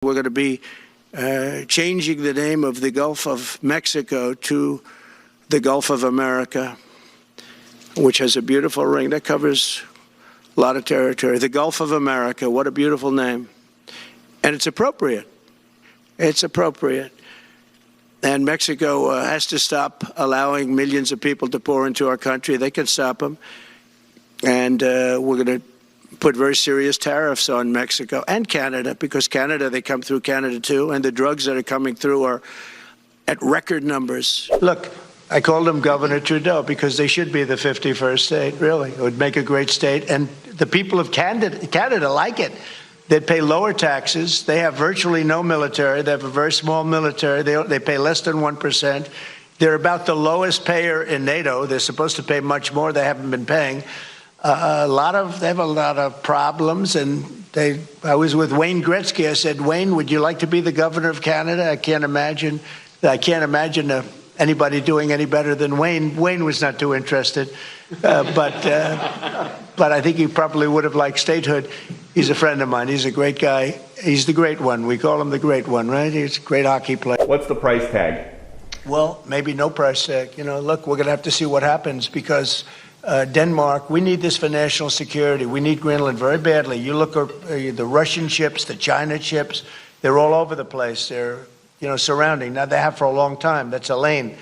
We're going to be changing the name of the Gulf of Mexico to the Gulf of America, which has a beautiful ring that covers a lot of territory. The Gulf of America, what a beautiful name. And it's appropriate. It's appropriate. And Mexico has to stop allowing millions of people to pour into our country. They can stop them. And we're going to put very serious tariffs on Mexico and Canada, because Canada, they come through Canada too, and the drugs that are coming through are at record numbers. Look, I called them Governor Trudeau because they should be the 51st state, really. It would make a great state. And the people of Canada like it. They pay lower taxes. They have virtually no military. They have a very small military. They pay less than 1%. They're about the lowest payer in NATO. They're supposed to pay much more. They haven't been paying. They have a lot of problems, and I was with Wayne Gretzky. I said, Wayne, would you like to be the governor of Canada? I can't imagine anybody doing any better than Wayne. Wayne was not too interested, but I think he probably would have liked statehood. He's a friend of mine. He's a great guy. He's the great one. We call him the great one, right? He's a great hockey player. What's the price tag? Well, maybe no price tag. Look, we're going to have to see what happens, because Denmark, we need this for national security. We need Greenland very badly. You look at the Russian ships, the China ships, they're all over the place. They're, surrounding. Now, they have for a long time. That's a lane.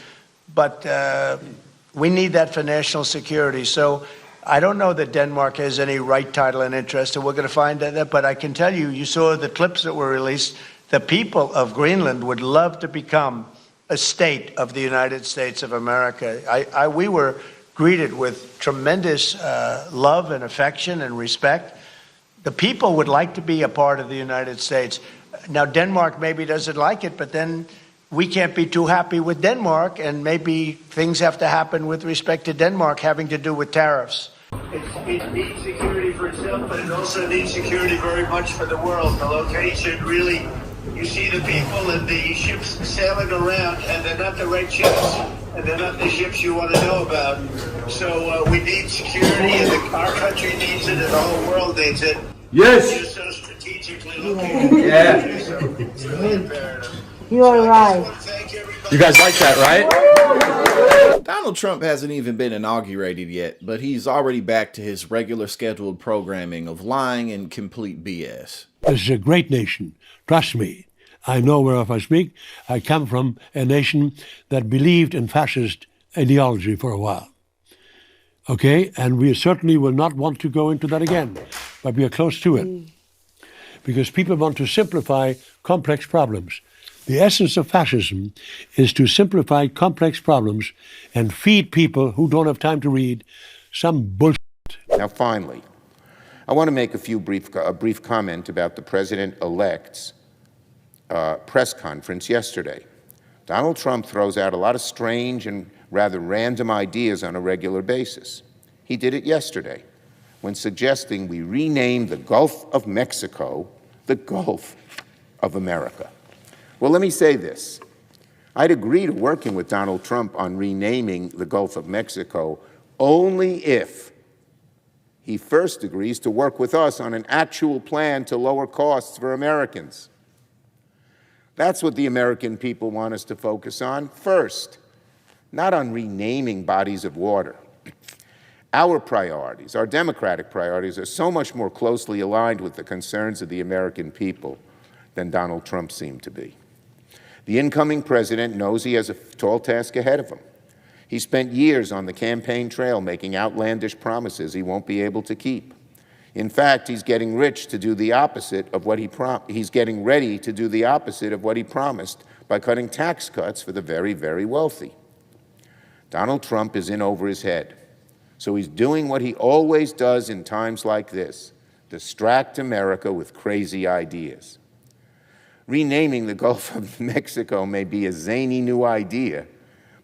But we need that for national security. So I don't know that Denmark has any right, title, and interest, and we're going to find that. But I can tell you, you saw the clips that were released. The people of Greenland would love to become a state of the United States of America. We were greeted with tremendous love and affection and respect. The people would like to be a part of the United States. Now, Denmark maybe doesn't like it, but then we can't be too happy with Denmark, and maybe things have to happen with respect to Denmark having to do with tariffs. It needs security for itself, but it also needs security very much for the world. The location really, you see the people and the ships sailing around, and they're not the right ships, and they're not the ships you want to know about. So we need security, and our country needs it, and the whole world needs it. Yes. You're so strategically located. Yeah. So it's really imperative. You are right. You guys like that, right? Donald Trump hasn't even been inaugurated yet, but he's already back to his regular scheduled programming of lying and complete BS. This is a great nation. Trust me. I know whereof I speak. I come from a nation that believed in fascist ideology for a while. Okay? And we certainly will not want to go into that again, but we are close to it. Because people want to simplify complex problems. The essence of fascism is to simplify complex problems and feed people who don't have time to read some bullshit. Now, finally, I want to make a brief comment about the president-elect's press conference yesterday. Donald Trump throws out a lot of strange and rather random ideas on a regular basis. He did it yesterday when suggesting we rename the Gulf of Mexico the Gulf of America. Well, let me say this. I'd agree to working with Donald Trump on renaming the Gulf of Mexico only if he first agrees to work with us on an actual plan to lower costs for Americans. That's what the American people want us to focus on first, not on renaming bodies of water. Our priorities, our democratic priorities, are so much more closely aligned with the concerns of the American people than Donald Trump seemed to be. The incoming president knows he has a tall task ahead of him. He spent years on the campaign trail making outlandish promises he won't be able to keep. In fact, he's getting rich to do the opposite of what he's getting ready to do the opposite of what he promised by cutting tax cuts for the very, very wealthy. Donald Trump is in over his head. So he's doing what he always does in times like this, distract America with crazy ideas. Renaming the Gulf of Mexico may be a zany new idea,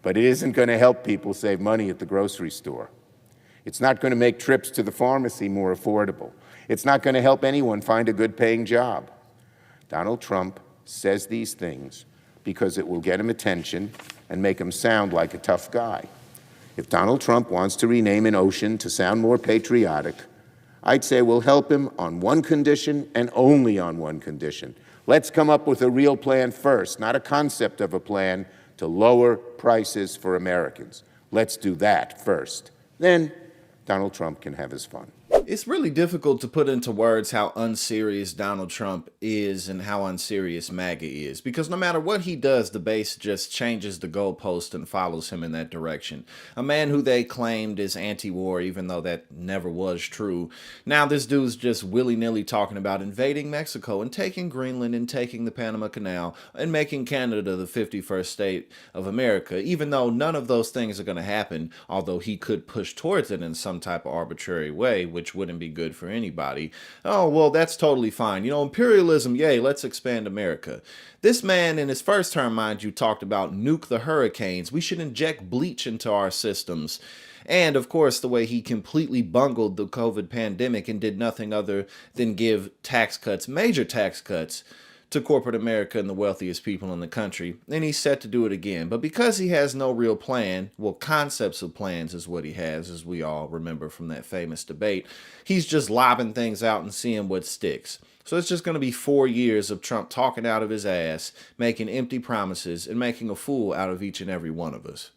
but it isn't going to help people save money at the grocery store. It's not going to make trips to the pharmacy more affordable. It's not going to help anyone find a good-paying job. Donald Trump says these things because it will get him attention and make him sound like a tough guy. If Donald Trump wants to rename an ocean to sound more patriotic, I'd say we'll help him on one condition and only on one condition. Let's come up with a real plan first, not a concept of a plan to lower prices for Americans. Let's do that first. Then Donald Trump can have his fun. It's really difficult to put into words how unserious Donald Trump is and how unserious MAGA is, because no matter what he does, the base just changes the goalpost and follows him in that direction. A man who they claimed is anti-war, even though that never was true. Now this dude's just willy-nilly talking about invading Mexico and taking Greenland and taking the Panama Canal and making Canada the 51st state of America, even though none of those things are going to happen, although he could push towards it in some type of arbitrary way, which wouldn't be good for anybody. Oh, well, that's totally fine. You know, imperialism, yay, let's expand America. This man in his first term, mind you, talked about nuke the hurricanes. We should inject bleach into our systems. And, of course, the way he completely bungled the COVID pandemic and did nothing other than give tax cuts, major tax cuts, to corporate America and the wealthiest people in the country, and he's set to do it again. But because he has no real plan, well, concepts of plans is what he has, as we all remember from that famous debate, he's just lobbing things out and seeing what sticks. So it's just going to be 4 years of Trump talking out of his ass, making empty promises, and making a fool out of each and every one of us.